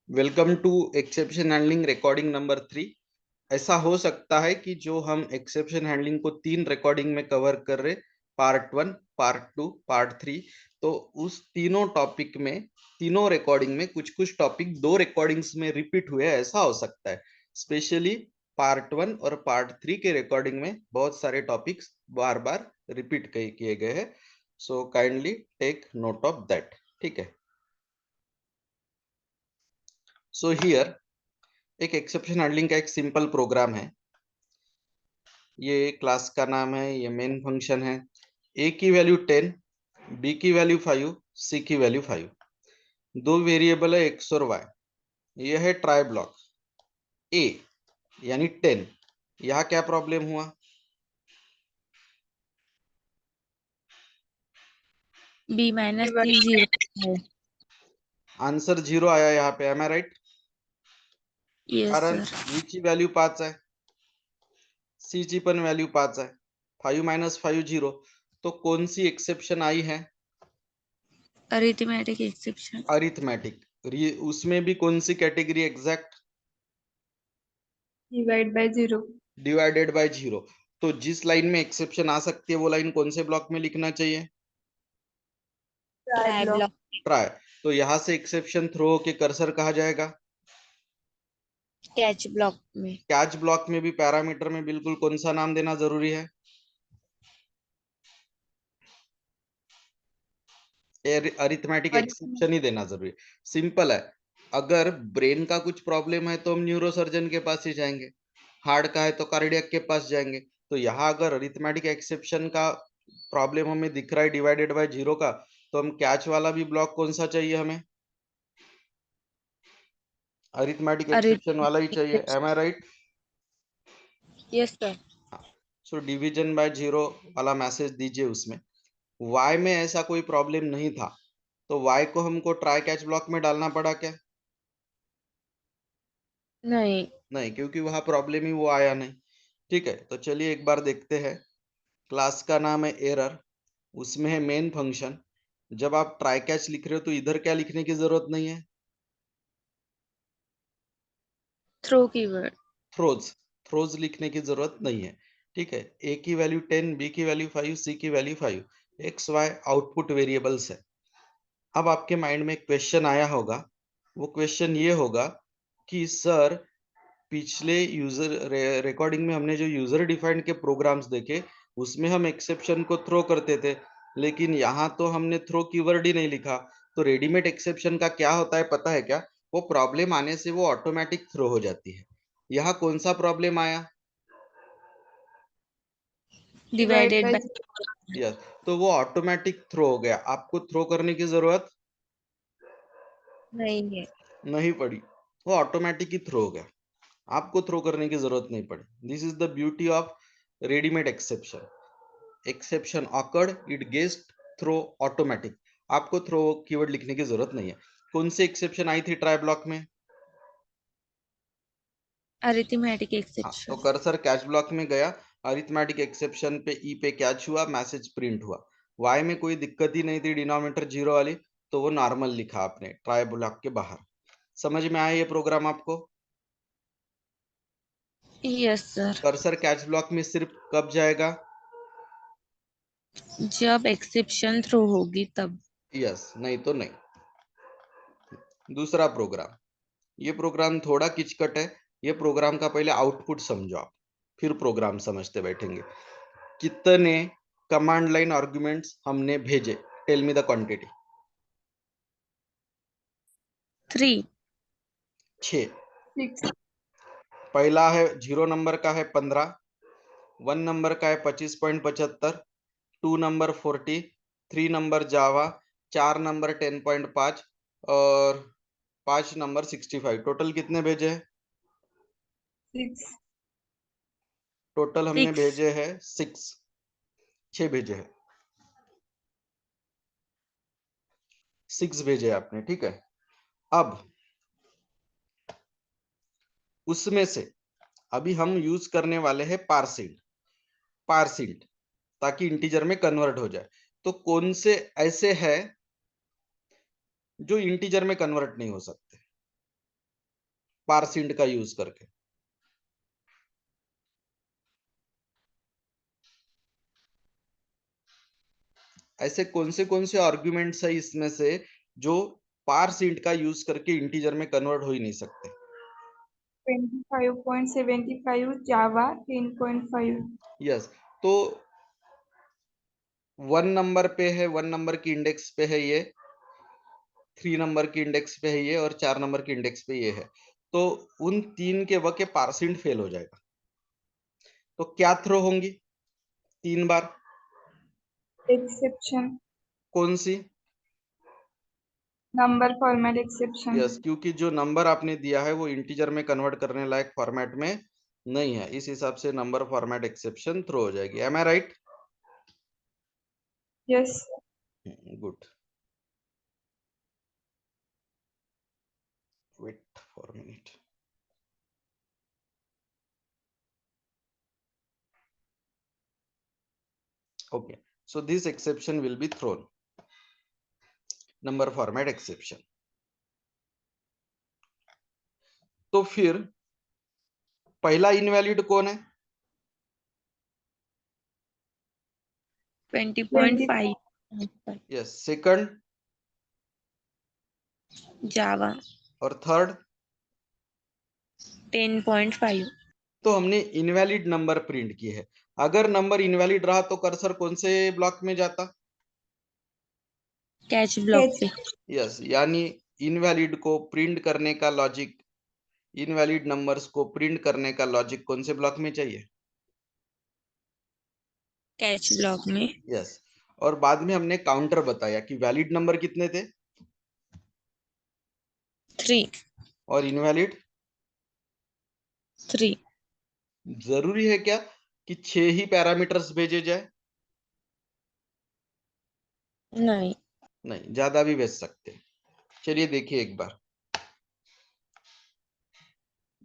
Welcome to exception handling recording number 3। ऐसा हो सकता है कि जो हम एक्सेप्शन हैंडलिंग को 3 रिकॉर्डिंग में कवर कर रहे, पार्ट 1, पार्ट 2, पार्ट 3, तो उस तीनों टॉपिक में, तीनों रिकॉर्डिंग में कुछ कुछ टॉपिक 2 रिकॉर्डिंग्स में रिपीट हुए, ऐसा हो सकता है। स्पेशली पार्ट 1 और पार्ट 3 के रिकॉर्डिंग में बहुत सारे टॉपिक्स बार बार रिपीट किए गए हैं। So kindly take note of that. ठीक है। सो हियर एक एक्सेप्शन हैंडलिंग का एक सिंपल प्रोग्राम है। ये क्लास का नाम है, ये मेन फंक्शन है। ए की वैल्यू 10, बी की वैल्यू 5, सी की वैल्यू 5। दो वेरिएबल है एक्स और वाई। यह है ट्राई ब्लॉक। ए यानी 10। यहाँ क्या प्रॉब्लम हुआ? बी माइनस सी 0 है। आंसर 0 आया यहाँ पे, एम आई राइट? यस कारण सर। बी ची व्हॅल्यू 5 आहे, सी ची पण व्हॅल्यू 5 आहे। 5 माइनस 5 0। तो कौन सी एक्सेप्शन आई है? Arithmetic exception. अरिथमेटिक। उसमें भी कौन सी category exact? Divide by 0। Divided by 0। तो जिस लाइन में एक्सेप्शन आ सकती है वो लाइन कौन से ब्लॉक में लिखना चाहिए? Try block. ट्राई। तो यहां से एक्सेप्शन थ्रो होके कर्सर कहा जाएगा कैच ब्लॉक में। कैच ब्लॉक में भी पैरामीटर में बिल्कुल कौन सा नाम देना जरूरी है? अरिथमेटिक एक्सेप्शन ही देना जरूरी है। सिंपल है। अगर ब्रेन का कुछ प्रॉब्लम है तो हम न्यूरोसर्जन के पास ही जाएंगे, हार्ट का है तो कार्डियक के पास जाएंगे। तो यहाँ अगर अरिथमेटिक एक्सेप्शन का प्रॉब्लम हमें दिख रहा है डिवाइडेड बाय 0 का, तो हम कैच वाला भी ब्लॉक कौन सा चाहिए हमें? अरिथमेटिक एक्सेप्शन वाला ही चाहिए, am I right? Yes sir. So division by 0 वाला मैसेज दीजिए उसमें। y में ऐसा कोई प्रॉब्लम नहीं था, तो y को हमको ट्राई कैच ब्लॉक में डालना पड़ा क्या? नहीं। नहीं, क्योंकि वहां प्रॉब्लम ही वो आया नहीं। ठीक है, तो चलिए एक बार देखते हैं। क्लास का नाम है एरर, उसमें है मेन फंक्शन। जब आप ट्राई कैच लिख रहे हो तो इधर क्या लिखने की जरूरत नहीं है? Throw keyword. थ्रोज। थ्रोज लिखने की जरूरत नहीं है। ठीक है। ए की वैल्यू 10, बी की वैल्यू 5, सी की value 5। X Y output variables है। अब आपके माइंड में एक क्वेश्चन आया होगा। वो क्वेश्चन ये होगा कि सर, पिछले यूजर रिकॉर्डिंग में हमने जो यूजर डिफाइंड के प्रोग्राम्स देखे, उसमें हम एक्सेप्शन को थ्रो करते थे, लेकिन यहाँ तो हमने थ्रो कीवर्ड ही नहीं लिखा। तो रेडीमेड एक्सेप्शन का क्या होता है पता है क्या? वो प्रॉब्लम आने से वो ऑटोमेटिक थ्रो हो जाती है। यहाँ कौन सा प्रॉब्लम आया? Divided by. यस। तो वो ऑटोमेटिक थ्रो हो गया, आपको थ्रो करने की जरूरत नहीं है। नहीं पड़ी। वो ऑटोमेटिक ही थ्रो हो गया, आपको थ्रो करने की जरूरत नहीं पड़ी। This is the beauty of readymade exception. Exception occurred, it gets throw automatic. आपको थ्रो कीवर्ड लिखने की जरूरत नहीं है। कौन सी एक्सेप्शन आई थी ट्राई ब्लॉक में? अरिथमेटिक हाँ, तो एक्सेप्शन। कर्सर कैच ब्लॉक में गया, अरिथमेटिक एक्सेप्शन पे ई पे कैच हुआ, मैसेज प्रिंट हुआ। वाई में कोई दिक्कत ही नहीं थी, डिनोमिनेटर 0 वाली, तो वो नॉर्मल लिखा आपने ट्राई ब्लॉक के बाहर। समझ में आया ये प्रोग्राम आपको? Yes sir. Cursor catch block में सिर्फ कब जाएगा? जब एक्सेप्शन थ्रो होगी तब। यस, नहीं तो नहीं। दूसरा प्रोग्राम, ये प्रोग्राम थोड़ा किचकट है। ये प्रोग्राम का पहले आउटपुट समझो आप, फिर प्रोग्राम समझते बैठेंगे। कितने कमांड लाइन आर्गुमेंट्स हमने भेजे? Tell me the quantity. 3। 6। 6। पहला है 0 नंबर का है 15, 1 नंबर का है 25.75, 2 नंबर 40, 3 नंबर जावा, 4 नंबर 10.5 और 5 नंबर 65। टोटल कितने भेजे हैं? 6। टोटल हमने 6। भेजे हैं 6। 6 भेजे हैं, 6 भेजे आपने। ठीक है। अब उसमें से अभी हम यूज करने वाले हैं पार्सिंट। पार्सिंट, ताकि इंटीजर में कन्वर्ट हो जाए। तो कौन से ऐसे है जो इंटीजर में कन्वर्ट नहीं हो सकते? पार्सिंट का यूज करके। ऐसे कौन से आर्ग्यूमेंट्स है इसमें से जो पार्सिंट का यूज करके इंटीजर में कन्वर्ट हो ही नहीं सकते? 25.75 जावा 10.5 यस, तो 1 नंबर पे है, 1 नंबर की इंडेक्स पे है ये, 3 नंबर की इंडेक्स पे है ये, और 4 नंबर की इंडेक्स पे ये है। तो उन 3 के वके पार्सिंट फेल हो जाएगा। तो क्या थ्रो होंगी 3 बार? एक्सेप्शन, कौन सी? Number format exception. यस, क्योंकि जो नंबर आपने दिया है वो इंटीजर में कन्वर्ट करने लायक फॉर्मेट में नहीं है, इस हिसाब से नंबर फॉर्मेट एक्सेप्शन थ्रो हो जाएगी। Am I right? Yes. Good, wait for a minute. Okay, so this exception will be thrown, number format exception. तो फिर पहला इनवैलिड कौन है? 20.5 यस, सेकंड जावा और थर्ड? 10.5 तो हमने इनवैलिड नंबर प्रिंट की है। अगर नंबर इनवैलिड रहा तो कर्सर कौन से ब्लॉक में जाता? कैच ब्लॉक पे। यस, यानी इनवैलिड को प्रिंट करने का लॉजिक, इनवैलिड नंबर्स को प्रिंट करने का लॉजिक कौन से ब्लॉक में चाहिए? कैच ब्लॉक में। यस, और बाद में हमने काउंटर बताया कि वैलिड नंबर कितने थे 3 और इनवैलिड 3। जरूरी है क्या कि 6 ही पैरामीटर्स भेजे जाए? नहीं। नहीं, ज्यादा भी भेज सकते हैं। चलिए देखिए एक बार,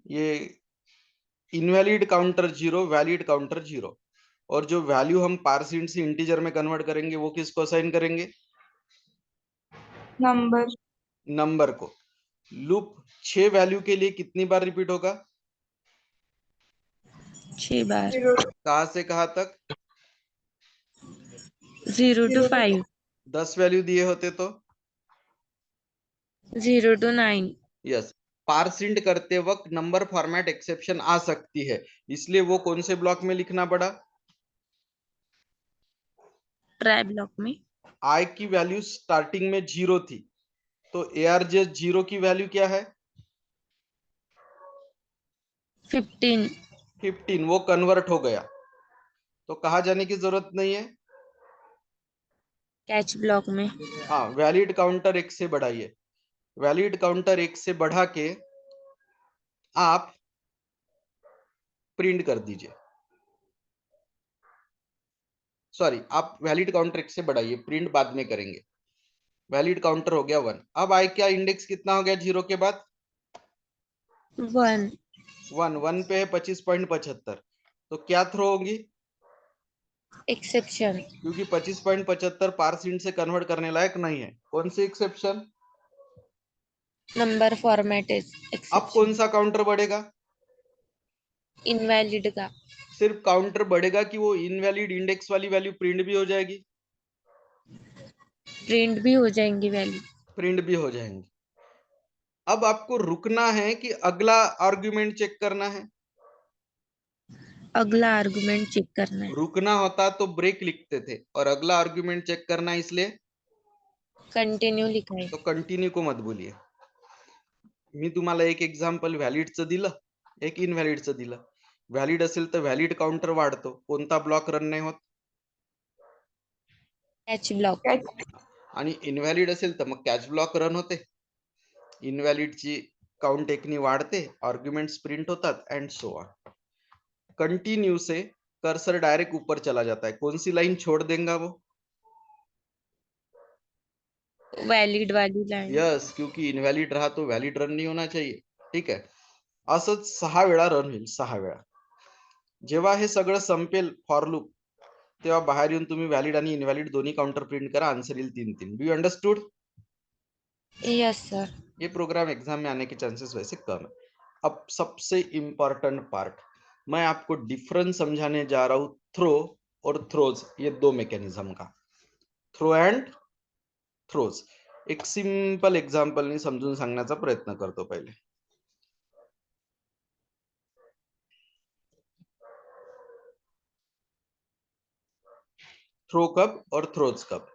ये इनवैलिड काउंटर 0, वैलिड काउंटर 0, और जो वैल्यू हम पार्सिंट से इंटीजर में कन्वर्ट करेंगे वो किसको असाइन करेंगे? नंबर। नंबर को। लूप 6 वैल्यू के लिए कितनी बार रिपीट होगा? 6 बार। 0 कहां से कहां तक? 0 to 0 5 10 वैल्यू दिए होते तो? 0 to 9। यस, पार्सिंट करते वक्त नंबर फॉर्मेट एक्सेप्शन आ सकती है, इसलिए वो कौन से ब्लॉक में लिखना पड़ा? ट्राई ब्लॉक में। आई की वैल्यू स्टार्टिंग में 0 थी, तो ARJ 0 की वैल्यू क्या है? 15 15, वो कन्वर्ट हो गया, तो कहा जाने की जरूरत नहीं है। कैच ब्लॉक में। हाँ, वैलिड काउंटर 1 से बढ़ाइए, वैलिड काउंटर 1 से बढ़ा के आप प्रिंट कर दीजिए। सॉरी, आप वैलिड काउंटर 1 से बढ़ाइए, प्रिंट बाद में करेंगे। वैलिड काउंटर हो गया 1। अब आई क्या इंडेक्स कितना हो गया 0 के बाद? 1 1 पे है 25.75, तो क्या थ्रो होगी? एक्सेप्शन। क्योंकि 25.75 पार्सिंट से कन्वर्ट करने लायक नहीं है। कौन सी एक्सेप्शन? नंबर फॉर्मेट अब एक्सेप्शन। कौन सा काउंटर बढ़ेगा? इनवैलिड का। सिर्फ काउंटर बढ़ेगा कि वो इनवैलिड इंडेक्स वाली वैल्यू प्रिंट भी हो जाएगी? प्रिंट भी हो जाएंगी वैल्यू। प्रिंट भी हो जाएंगी। अब आपको रुकना है कि अगला आर्ग्यूमेंट चेक करना है? अगला आर्गुमेंट चेक करना है। रुकना होता तो ब्रेक लिखते थे, और अगला आर्ग्यूमेंट चेक करना है इसलिए कंटिन्यू लिखा है। तो कंटिन्यू को मत भूलिए। मी तुम्हाला एक एक्झाम्पल व्हॅलिडचं दिलं, एक इनव्हॅलिडचं दिलं। व्हॅलिड असेल तर व्हॅलिड काउंटर वाढतो, कोणता ब्लॉक रन नाही होत? Catch block. आणि इनव्हॅलिड असेल तर मग कॅच ब्लॉक रन होते। इनव्हॅलिडची काउंट एकनी वाढते, आर्ग्युमेंट्स प्रिंट होतात, एंड सो ऑन। कंटिन्यू से कर्सर डायरेक्ट ऊपर चला जाता है, कौन सी लाइन छोड़ देगा वो? वैलिड वाली लाइन। यस, क्योंकि इनव्हॅलिड रहा तो व्हॅलिड रन नहीं होना चाहिए। ठीक आहे, असंच 6 वेळा रन होईल, 6 वेळा। जेव्हा हे सगळं संपेल फॉर लूप, तेव्हा बाहेर येऊन तुम्ही व्हॅलिड आणि इनव्हॅलिड दोन्ही काउंटर प्रिंट करा, आन्सर येईल 3-3। Do you understood? Yes sir. ये प्रोग्राम एग्जाम में आने के चांसेस वैसे कम है। अब सबसे इंपॉर्टेंट पार्ट, मैं आपको डिफरेंस समझाने जा रहा हूं थ्रो और थ्रोज, ये दो मैकेनिज्म का, थ्रो एंड थ्रोज. एक सिंपल एक्झाम्पल नी समजून सांगण्याचा प्रयत्न करतो पहिले. थ्रो कब और थ्रोज कब,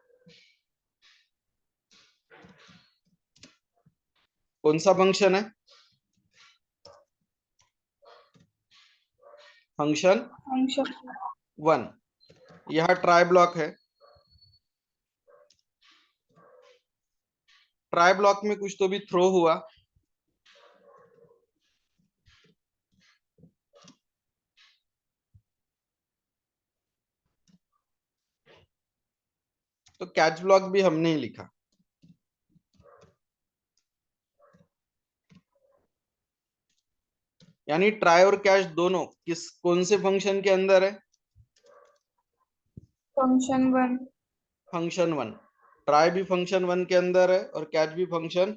कौन सा फंक्शन है? Function function 1. यहां ट्राई ब्लॉक है, ट्राई ब्लॉक में कुछ तो भी थ्रो हुआ, तो कैच ब्लॉक भी हमने ही लिखा. यानी ट्राई और कैच दोनों कौन से फंक्शन के अंदर है? फंक्शन 1. फंक्शन 1. ट्राई भी फंक्शन 1 के अंदर है और कैच भी फंक्शन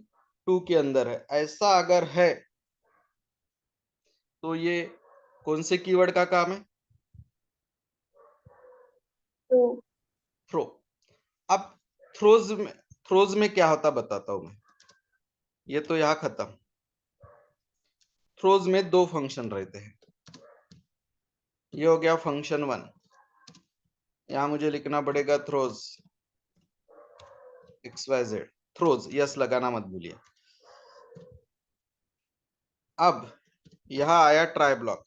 2 के अंदर है. ऐसा अगर है तो ये कौन से कीवर्ड का काम है? थ्रो. अब थ्रोज में क्या होता बताता हूं मैं. ये तो यहां खत्म. थ्रोज में दो फंक्शन रहते हैं. ये हो गया फंक्शन 1. यहां मुझे लिखना पड़ेगा थ्रोज XYZ. थ्रोज यस लगाना मत भूलिए. अब यहां आया ट्राई ब्लॉक.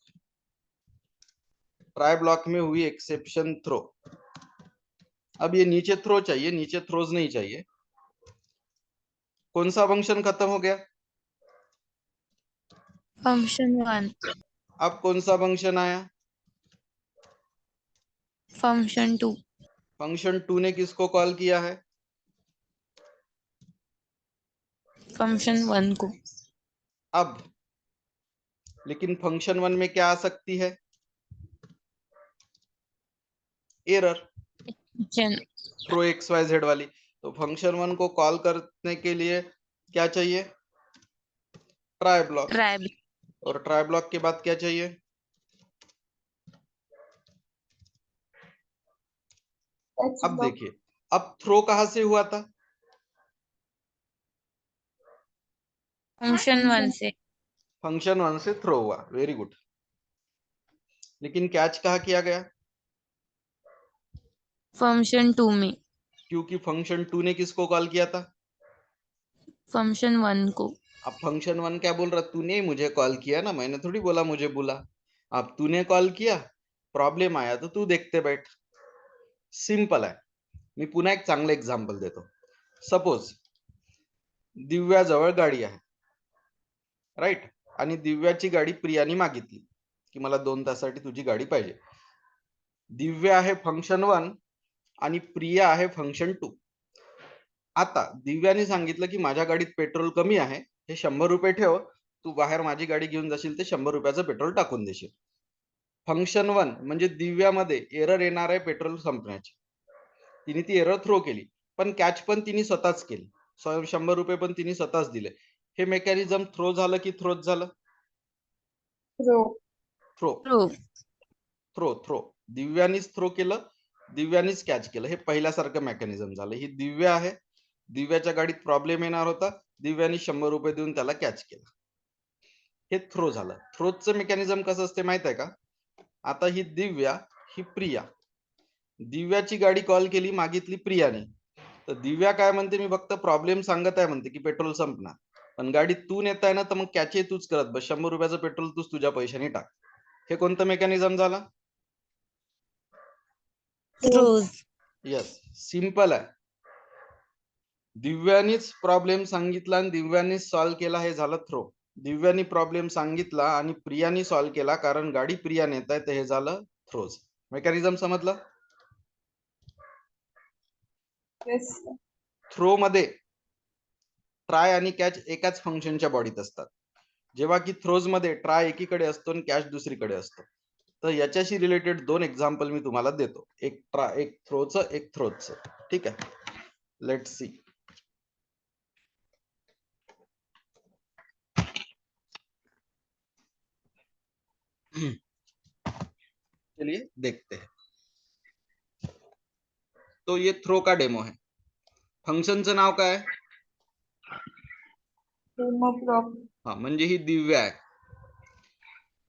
ट्राई ब्लॉक में हुई एक्सेप्शन थ्रो. अब ये नीचे थ्रो चाहिए, नीचे थ्रोज नहीं चाहिए. कौन सा फंक्शन खत्म हो गया? फंक्शन 1. अब कौन सा फंक्शन आया? फंक्शन 2. फंक्शन 2 ने किसको कॉल किया है? फंक्शन 1 को. अब लेकिन फंक्शन 1 में क्या आ सकती है? एरर. थ्रो XYZ वाली. तो फंक्शन 1 को कॉल करने के लिए क्या चाहिए? Try block. ट्राई. और ट्राई ब्लॉक के बाद क्या चाहिए? अब देखिए, अब थ्रो कहां से हुआ था? फंक्शन 1 से. फंक्शन 1 से थ्रो हुआ. Very good. लेकिन कैच कहा किया गया? फंक्शन 2 में. क्योंकि फंक्शन 2 ने किसको कॉल किया था? फंक्शन 1 को. अब फंक्शन 1 क्या बोल रहा? तूने ही मुझे कॉल किया ना, मैंने थोड़ी बोला मुझे बुला. अब तूने कॉल किया, प्रॉब्लेम आया तो तू देखते बैठ. सिंपल आहे. मी पुन्हा एक चांगलं एक्झाम्पल देतो. सपोज दिव्याजवळ गाडी आहे, राईट, आणि दिव्याची गाडी प्रियाने मागितली की मला 2 तासासाठी तुझी गाडी पाहिजे. दिव्या आहे फंक्शन 1 आणि प्रिया आहे फंक्शन 2. आता दिव्याने सांगितलं की माझ्या गाडीत पेट्रोल कमी आहे, हे 100 रुपये ठेव, तू बाहेर माझी गाडी घेऊन जाशील ते 100 रुपयाचं पेट्रोल टाकून देशील. फंक्शन 1 म्हणजे दिव्यामध्ये एरर येणार आहे पेट्रोल संपण्याची. तिने ती एरर थ्रो केली, पण कॅच पण तिने स्वतःच केली. 100 रुपये पण तिने स्वतःच दिले. हे मेकॅनिझम थ्रो झालं की थ्रोच झालं? थ्रो. Throw throw. दिव्यानीच थ्रो केलं, दिव्यानीच कॅच केलं. हे पहिल्यासारखं मेकॅनिझम झालं. ही दिव्या आहे, दिव्याच्या गाडीत प्रॉब्लेम येणार होता, दिव्यानी 100 रुपये देऊन त्याला कॅच केलं. हे थ्रो झालं. थ्रोचं मेकॅनिझम कसं असते माहित आहे का? आता ही दिव्या, ही प्रिया. दिव्याची गाडी कॉल केली, मागितली प्रियाने, तर दिव्या काय म्हणते? मी फक्त प्रॉब्लेम सांगत आहे म्हणते की पेट्रोल संपणार, पण गाडी तू नेत आहे ना, तर मग कॅच तूच करत बस. 100 रुपयाचं पेट्रोल तूच तुझ्या पैशाने टाक. हे कोणतं मेकॅनिझम झालं? थ्रोज. यस, सिंपल आहे. दिव्यानीच प्रॉब्लेम सांगितला आणि दिव्यानीच सॉल्व्ह केला, हे झालं थ्रो. दिव्यानी प्रॉब्लेम सांगितला आणि प्रियानी सॉल्व्ह केला, कारण गाडी प्रिया नेत आहे, तर हे झालं थ्रोज. मेकॅनिझम समजलं? थ्रो मध्ये ट्राय आणि कॅच एकाच फंक्शनच्या बॉडीत असतात, जेव्हा की थ्रोज मध्ये ट्राय एकीकडे असतो आणि कॅच दुसरीकडे असतो. तर याच्याशी रिलेटेड दोन एक्झाम्पल मी तुम्हाला देतो, एक थ्रोचं, एक थ्रोजचं. ठीक आहे, लेट्स सी. चलिए देखते हैं। तो ये थ्रो का डेमो है। फंक्शनचं नाव काय आहे? डेमो प्रॉक. हा, म्हणजे ही दिव्या आहे.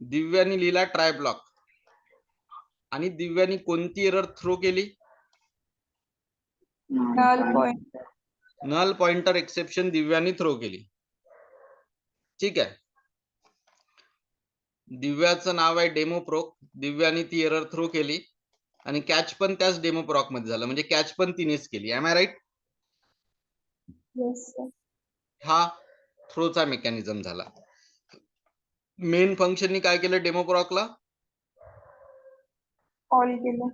दिव्याने लिहिला ट्राय ब्लॉक आणि दिव्याने कोणती एरर थ्रो केली? Null point. Null pointer exception दिव्याने थ्रो केली. ठीक आहे. दिव्याचं नाव आहे डेमो प्रोक. दिव्याने ती एरर थ्रो केली आणि कॅच पण त्याच डेमो प्रॉक मध्ये झालं, म्हणजे कॅच पण तिनेच केली. Am I right? Yes sir. हा थ्रोचा मेकॅनिझम झाला. मेन फंक्शननी काय केलं? डेमो प्रॉकला कॉल केलं.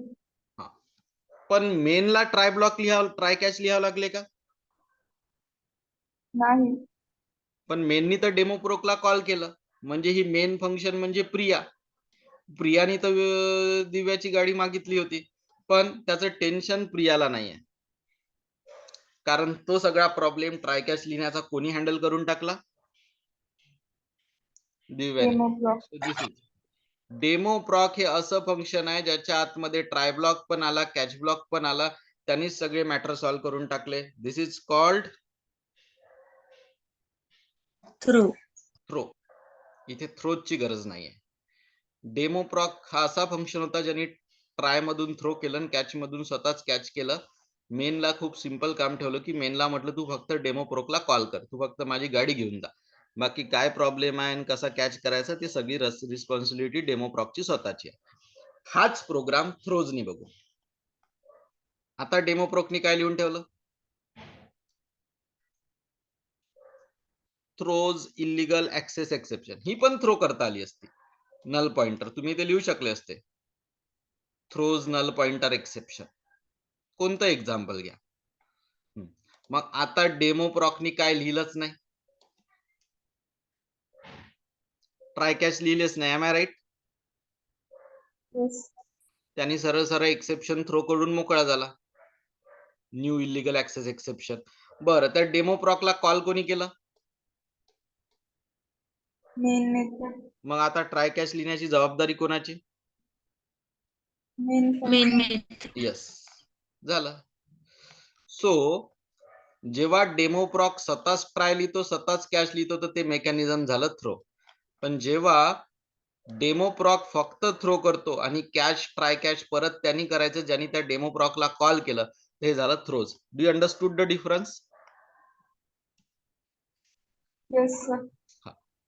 पण मेनला ट्राय ब्लॉक लिहावं, ट्राय कॅच लिहावं लागले का? नाही. पण मेननी तर डेमो प्रोकला कॉल केलं, म्हणजे ही मेन फंक्शन म्हणजे प्रिया. प्रियाने तर दिव्याची गाडी मागितली होती, पण त्याचं टेन्शन प्रियाला नाहीये, कारण तो सगळा प्रॉब्लेम ट्राय कॅच लिहिण्याचा कोणी हँडल करून टाकला? दिव्याने. डेमो प्रॉक. डेमो प्रॉक हे असं फंक्शन आहे ज्याच्या आतमध्ये ट्राय ब्लॉक पण आला, कॅच ब्लॉक पण आला, त्यांनी सगळे मॅटर सॉल्व्ह करून टाकले. This is called throw. इथे थ्रोची गरज नाहीये. डेमो प्रॉक हा असा फंक्शन होता ज्याने ट्राय मधून थ्रो केलं आणि कॅच मधून स्वतःच कॅच केलं. मेनला खूप सिंपल काम ठेवलं की मेनला म्हटलं तू फक्त डेमो प्रोकला कॉल कर, तू फक्त माझी गाडी घेऊन जा, बाकी काय प्रॉब्लेम आहे आणि कसा कॅच करायचा ते सगळी रिस्पॉन्सिबिलिटी डेमो प्रॉकची स्वतःची आहे. हाच प्रोग्राम थ्रोजनी बघू. आता डेमो प्रोकनी काय लिहून ठेवलं? Throws illegal access exception. ही पण थ्रो करता आली असती. नल पॉइंटर तुम्ही ते लिहू शकले असते. Throws null pointer exception. कोणतं एक्झाम्पल घ्या. मग आता डेमो प्रॉकनी काय लिहिलंच नाही, ट्राय कॅच लिहिलेच नाही. Am I right? येस. त्यांनी सरळ सरळ एक्सेप्शन थ्रो करून मोकळा झाला. New illegal access exception. बरं, तर डेमो प्रॉकला कॉल कोणी केलं? Main method. मग आता ट्राय कॅच लिहिण्याची जबाबदारी कोणाची? Main main function. Method. Yes, झालं. सो जेव्हा डेमो प्रॉक स्वतःच ट्राय लिहितो, स्वतःच कॅच लिहितो, तर ते मेकॅनिझम झालं थ्रो. पण जेव्हा डेमो प्रॉक फक्त थ्रो करतो आणि कॅच ट्राय कॅच परत त्यांनी करायचं ज्यांनी त्या डेमो प्रॉकला कॉल केलं, हे झालं throws. Do you understood the difference? Yes sir.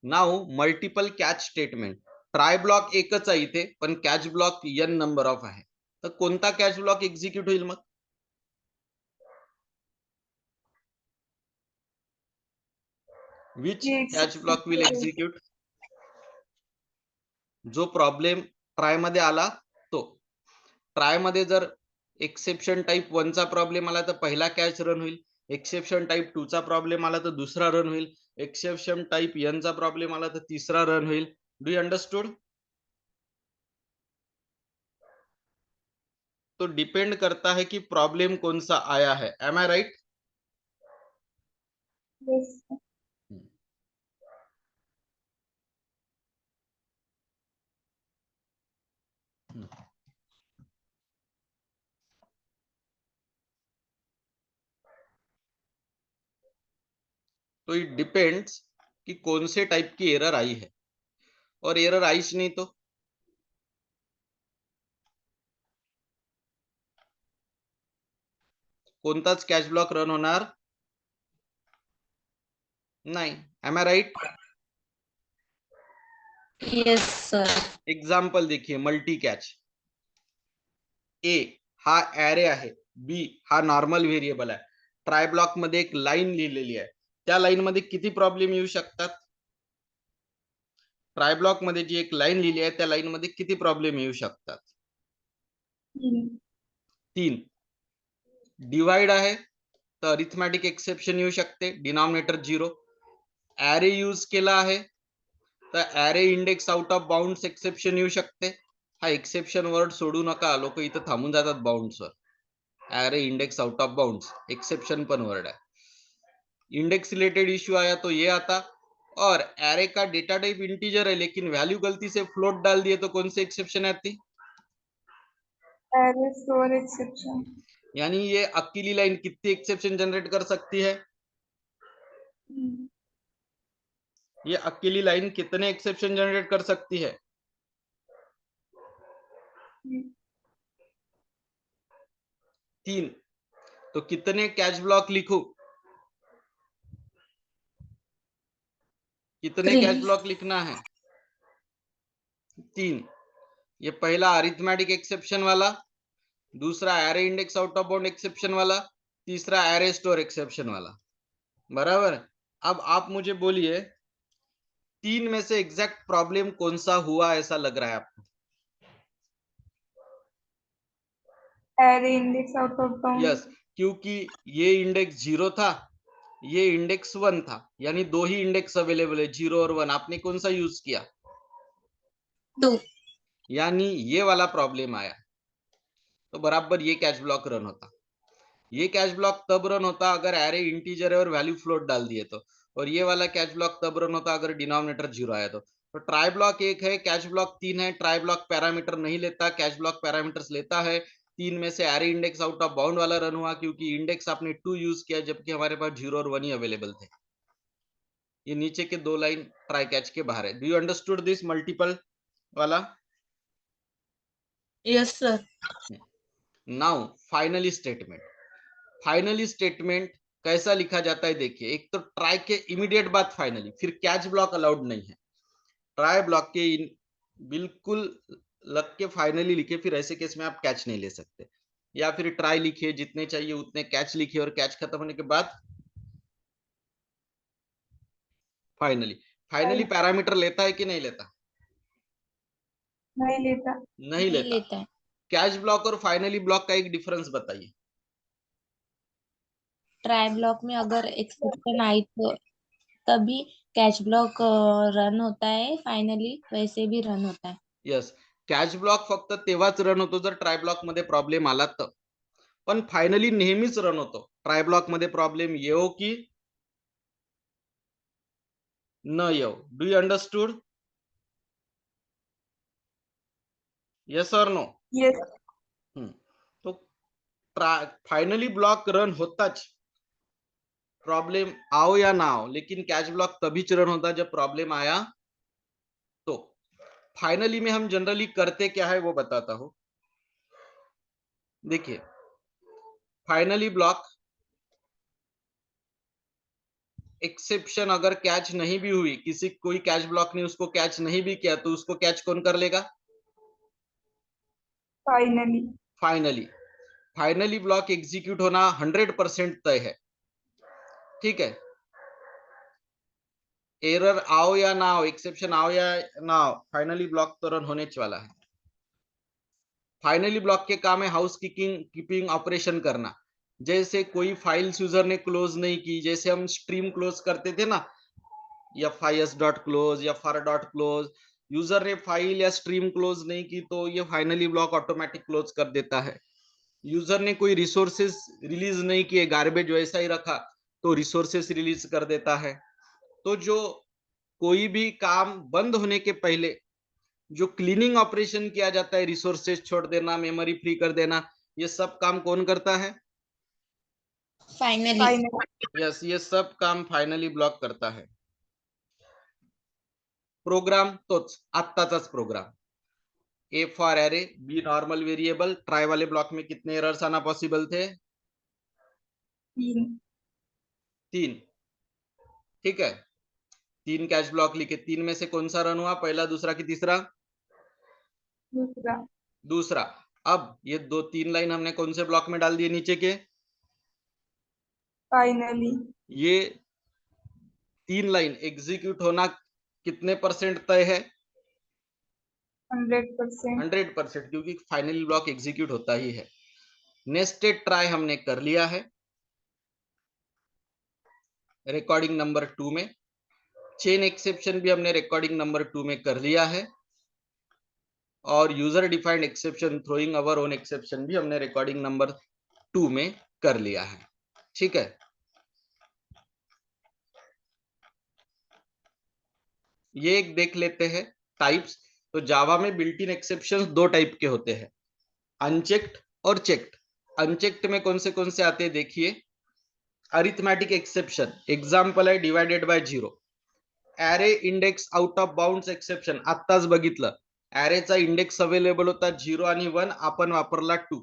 Now multiple catch statement. Try block एकच आहे इथे, पण catch block n number of आहे. तर कोणता कॅच ब्लॉक एक्झिक्यूट होईल मग? विच कॅच ब्लॉक विल एक्झिक्यूट? जो प्रॉब्लेम ट्राय मध्ये आला तो. ट्राय मध्ये जर एक्सेप्शन टाइप 1 चा प्रॉब्लेम आला तर पहिला कॅच रन होईल. एक्सेप्शन टाइप 2 चा प्रॉब्लेम आला तर दुसरा रन होईल. एक्सेप्शन टाइप n चा प्रॉब्लेम आला तर तिसरा रन होईल. Do you understood? तो डिपेंड करता है कि प्रॉब्लेम कौन सा आया है. M I right? येस. तो इट डिपेंड्स कि कौन से टाइप की एरर आई है, और एरर आईच नहीं तो कोणताच कॅच ब्लॉक रन होणार नाही. M I right? Yes sir. Example देखिए, मल्टी कॅच. ए हा ऍरे आहे, बी हा नॉर्मल व्हेरिएबल आहे. ट्राय ब्लॉक मध्ये एक लाईन लिहिलेली आहे, त्या लाईन मध्ये किती प्रॉब्लेम येऊ शकतात? ट्राय ब्लॉक मध्ये जी एक लाईन लिहिली आहे त्या लाईन मध्ये किती प्रॉब्लेम येऊ शकतात? 3. डिवाइड आहे तर अरिथमॅटिक एक्सेप्शन येऊ शकते, डिनॉमिनेटर 0. ऍरे यूज केला आहे तर array index out of bounds exception येऊ शकते. हा एक्सेप्शन वर्ड सोडू नका, लोक इथं थांबून जातात बाउंड्सवर. Array index out of bounds exception पण वर्ड है. इंडेक्स रिलेटेड इश्यू आया तो ये आता. और एरे का डेटा टाइप इंटीजर है लेकिन वैल्यू गलती से फ्लोट डाल दिए तो कौन सी एक्सेप्शन आती? Error store exception. यानी ये अकेली लाइन कितनी एक्सेप्शन जनरेट कर सकती है? ये अकेली लाइन कितने एक्सेप्शन जनरेट कर सकती है? 3। तो कितने कैच ब्लॉक लिखूं? कितने 3 कैच ब्लॉक लिखना है? 3। ये पहला अरिथमेटिक एक्सेप्शन वाला, दूसरा array index out of bound exception वाला, तीसरा एरे स्टोर एक्सेप्शन वाला। बराबर। अब आप मुझे बोलिए 3 में से एग्जैक्ट प्रॉब्लम कौन सा हुआ ऐसा लग रहा है आपको? Array index out of bound. Yes, क्योंकि ये इंडेक्स 0 था, ये इंडेक्स 1 था, यानी दो ही इंडेक्स अवेलेबल है, 0 और 1। आपने कौन सा यूज किया? 2 यानी ये वाला प्रॉब्लम आया, तो बराबर ये कैच ब्लॉक रन होता। ये कैच ब्लॉक तब रन होता अगर एरे इंटीजर है और वैल्यू फ्लोट डाल दिए तो, और ये वाला कैच ब्लॉक तब रन होता अगर डिनोमिनेटर 0 आया तो ट्राई ब्लॉक 1 है, कैच ब्लॉक 3 है। ट्राई ब्लॉक पैरामीटर नहीं लेता, कैच ब्लॉक पैरामीटर्स लेता है। 3 में से array index out of bound वाला रन हुआ क्योंकि इंडेक्स आपने 2 यूज किया जबकि हमारे पास 0 और 1 ही अवेलेबल थे। ये नीचे के 2 लाइन ट्राई कैच के बाहर है। Do you understood this multiple वाला? Yes sir. Now finally statement. Finally statement कैसा लिखा जाता है देखिए, एक तो ट्राई के इमीडिएट बाद फाइनली, फिर कैच ब्लॉक अलाउड नहीं है। ट्राई ब्लॉक के बिल्कुल लग के फाइनली लिखे, फिर ऐसे केस में आप कैच नहीं ले सकते। या फिर ट्राई लिखिए, जितने चाहिए उतने कैच लिखिए, और कैच खत्म होने के बाद फाइनली। फाइनली पैरामीटर लेता है कि नहीं लेता? नहीं लेता। नहीं नहीं लेता। लेता है। कैच ब्लॉक और फाइनली ब्लॉक का एक डिफरेंस बताइए। ट्राई ब्लॉक में अगर एक्सेप्शन आई तो तभी कैच ब्लॉक रन होता है, फाइनली वैसे भी रन होता है। यस, कॅच ब्लॉक फक्त तेव्हाच रन होतो जर ट्राय ब्लॉक मध्ये प्रॉब्लेम आला तर, पण फायनली नेहमीच रन होतो। ट्राय ब्लॉक मध्ये प्रॉब्लेम येऊ की न येऊ। Do you understood? यस और नो? यस। तो फाइनली ब्लॉक रन होताच, प्रॉब्लेम आओ या ना आओ, लेकिन कैच ब्लॉक तभी रन होता जब प्रॉब्लम आया तो। फाइनली में हम जनरली करते क्या है वो बताता हूं। देखिए, फाइनली ब्लॉक एक्सेप्शन अगर कैच नहीं भी हुई, किसी कोई कैच ब्लॉक ने उसको कैच नहीं भी किया, तो उसको कैच कौन कर लेगा? Finally. Finally. Finally block execute होना 100% तय है। ठीक है, एरर आओ या ना आओ, एक्सेप्शन आओ या ना आओ, फाइनली ब्लॉक तो रन होने वाला है। फाइनली ब्लॉक के काम है हाउस कीपिंग ऑपरेशन करना। जैसे कोई फाइल्स यूजर ने क्लोज नहीं की, जैसे हम स्ट्रीम क्लोज करते थे ना, या फाइस डॉट क्लोज या फर डॉट क्लोज, यूजर ने फाइल या स्ट्रीम क्लोज नहीं की तो ये फाइनली ब्लॉक ऑटोमेटिक क्लोज कर देता है। यूजर ने कोई रिसोर्सेस रिलीज नहीं किए, गार्बेज वैसा ही रखा, तो रिसोर्सेस रिलीज कर देता है। तो जो कोई भी काम बंद होने के पहले जो क्लीनिंग ऑपरेशन किया जाता है, रिसोर्सेस छोड़ देना, मेमोरी फ्री कर देना, ये सब काम कौन करता है? फाइनली। फाइनली। यस, ये सब काम फाइनली ब्लॉक करता है। प्रोग्राम तोच आत्ताचाच program. A for array, B normal variable. Try वाले ब्लॉक में कितने एरर्स आना पॉसिबल थे? 3। 3। ठीक है, 3 कैच ब्लॉक लिखे, 3 में से कौन सा रन हुआ, पहला, दूसरा की तीसरा? दूसरा। दूसरा। अब ये 2-3 लाइन हमने कौन से ब्लॉक में डाल दिए नीचे के? फाइनली। ये 3 लाइन एग्जीक्यूट होना कितने % तय है? 100%। 100%, क्योंकि फाइनली ब्लॉक एग्जीक्यूट होता ही है। नेस्टेड ट्राई हमने कर लिया है रिकॉर्डिंग नंबर 2 में। चेन एक्सेप्शन भी हमने रिकॉर्डिंग नंबर 2 में कर लिया है, और user defined exception throwing our own exception भी हमने रिकॉर्डिंग नंबर 2 में कर लिया है। ठीक है, ये एक देख लेते हैं टाइप्स। तो जावा में बिल्ट इन एक्सेप्शन 2 टाइप के होते हैं। अनचेक्ड और चेक्ड। अनचेक्ड में कौन से आते हैं देखिए, अरिथमेटिक एक्सेप्शन, एग्जाम्पल है divided by 0, array index out of bounds exception, आत्ताच बघितलं, ऍरेचा इंडेक्स अवेलेबल होता 0 आणि 1, आपण वापरला 2.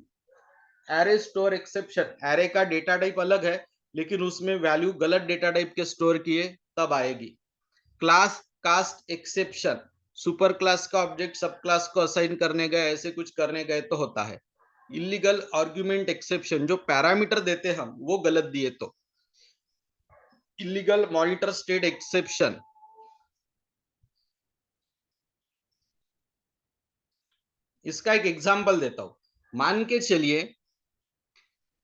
ऍरे स्टोर एक्सेप्शन, ऍरे का डेटा टाइप अलग है लेकिन उसमें वैल्यू गलत डेटा टाइप के स्टोर किए तब आएगी. Class cast exception, super class का ऑब्जेक्ट सब क्लास को असाइन करने गए, ऐसे कुछ करने गए तो होता है. इलीगल आर्ग्यूमेंट एक्सेप्शन, जो पैरामीटर देते हम वो गलत दिए तो. इलीगल मॉनिटर स्टेट एक्सेप्शन, इसका एक एग्जांपल देता हूं. मान के चलिए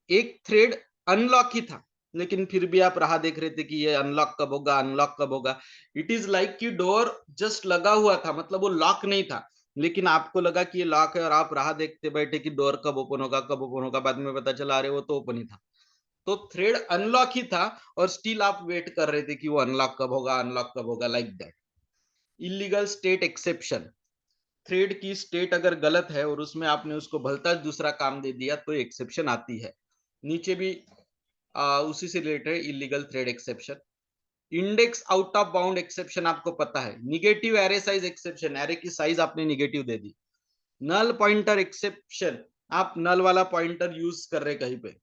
एक थ्रेड अनलॉक ही था, लेकिन फिर भी आप राह देख रहे थे कि ये अनलॉक कब होगा, अनलॉक कब होगा. इट इज लाइक कि डोर जस्ट लगा हुआ था, मतलब वो लॉक नहीं था, लेकिन आपको लगा कि ये लॉक है और आप राह देखते बैठे कि डोर कब ओपन होगा, कब ओपन होगा. बाद में पता चला अरे वो तो ओपन ही था. तो थ्रेड अनलॉक ही था और स्टिल आप वेट कर रहे थे कि वो अनलॉक कब होगा, अनलॉक कब होगा, like that. Illegal state exception, thread की स्टेट अगर गलत है और उसमें आपने उसको भलता दूसरा काम दे दिया तो एक्सेप्शन आती है. नीचे भी उसी से related illegal thread exception. Index out of bound exception आपको पता है. Negative array size exception, array की साइज आपने निगेटिव दे दी. नल पॉइंटर एक्सेप्शन, आप नल वाला पॉइंटर यूज कर रहे कहीं पे,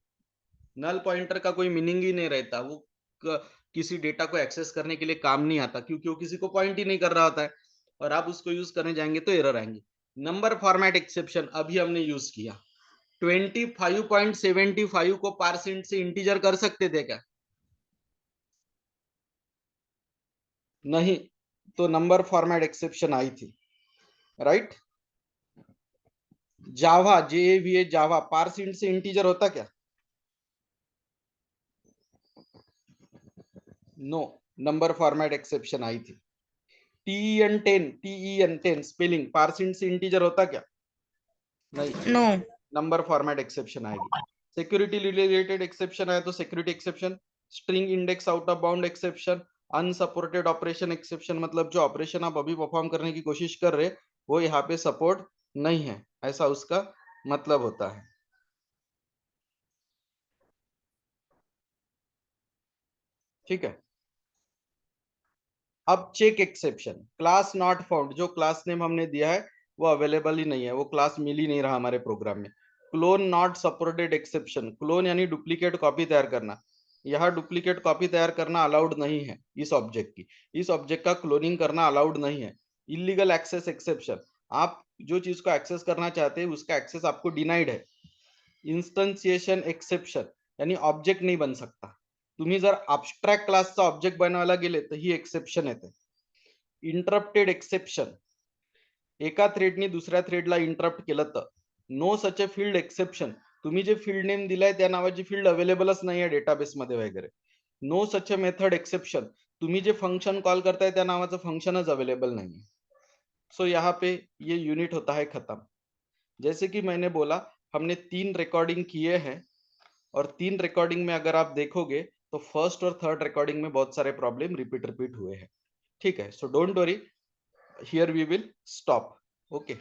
नल पॉइंटर का कोई मीनिंग ही नहीं रहता, वो किसी डेटा को एक्सेस करने के लिए काम नहीं आता क्योंकि वो किसी को पॉइंट ही नहीं कर रहा होता है, और आप उसको यूज करने जाएंगे तो एरर आएंगे. नंबर फॉर्मेट एक्सेप्शन अभी हमने यूज किया. 25.75 को % से इंटीजर कर सकते थे क्या? नहीं, तो नंबर फॉर्मेट एक्सेप्शन आई थी, राइट. जावा, JAVA जावा, % से इंटीजर होता क्या? नो, नंबर फॉर्मेट एक्सेप्शन आई थी. TEN10 स्पेलिंग % से इंटीजर होता क्या? नहीं, नो. नंबर फॉर्मेट एक्सेप्शन आएगी. सिक्योरिटी रिलेटेड एक्सेप्शन आया तो security exception, string index out of bound exception, unsupported operation exception, मतलब जो ऑपरेशन आप अभी परफॉर्म करने की कोशिश कर रहे वो यहाँ पे सपोर्ट नहीं है, ऐसा उसका मतलब होता है. ठीक है. अब check exception, class not found, जो क्लास नेम हमने दिया है वो अवेलेबल ही नहीं है, वो क्लास मिल ही नहीं रहा हमारे प्रोग्राम में. Clone not supported exception, clone यानी डुप्लीकेट कॉपी तैयार करना. यहाँ डुप्लीकेट कॉपी तैयार करना अलाउड नहीं है इस ऑब्जेक्ट की, इस ऑब्जेक्ट का क्लोनिंग करना अलाउड नहीं है. इलीगल एक्सेस एक्सेप्शन, आप जो चीज को एक्सेस करना चाहते हैं उसका एक्सेस आपको डिनाइड है. इन्स्टन्सिएशन एक्सेप्शन, यानी ऑब्जेक्ट नाही बन सकता. तुम्ही जर अब्स्ट्रॅक्ट क्लासचा ऑब्जेक्ट बनवायला गेले तर ही एक्सेप्शन येते. इंटरप्टेड एक्सेप्शन, एका थ्रेडनी दुसऱ्या थ्रेडला इंटरप्ट केलं तर. No such a field exception, तुम्ही जे फील्ड नेम दिलाय त्या नावाची फील्ड अवेलेबलच नाही आहे डेटाबेस मध्ये वगैरे. No such a method exception, तुम्ही जे फंक्शन कॉल करताय त्या नावाचं फंक्शनच अवेलेबल नहीं. सो यहाँ पे ये यूनिट होता है खत्म. जैसे कि मैंने बोला हमने 3 रिकॉर्डिंग किए हैं और 3 रिकॉर्डिंग में अगर आप देखोगे तो फर्स्ट और थर्ड रिकॉर्डिंग में बहुत सारे प्रॉब्लम रिपीट हुए हैं. ठीक है, so don't worry, here we will stop. Okay.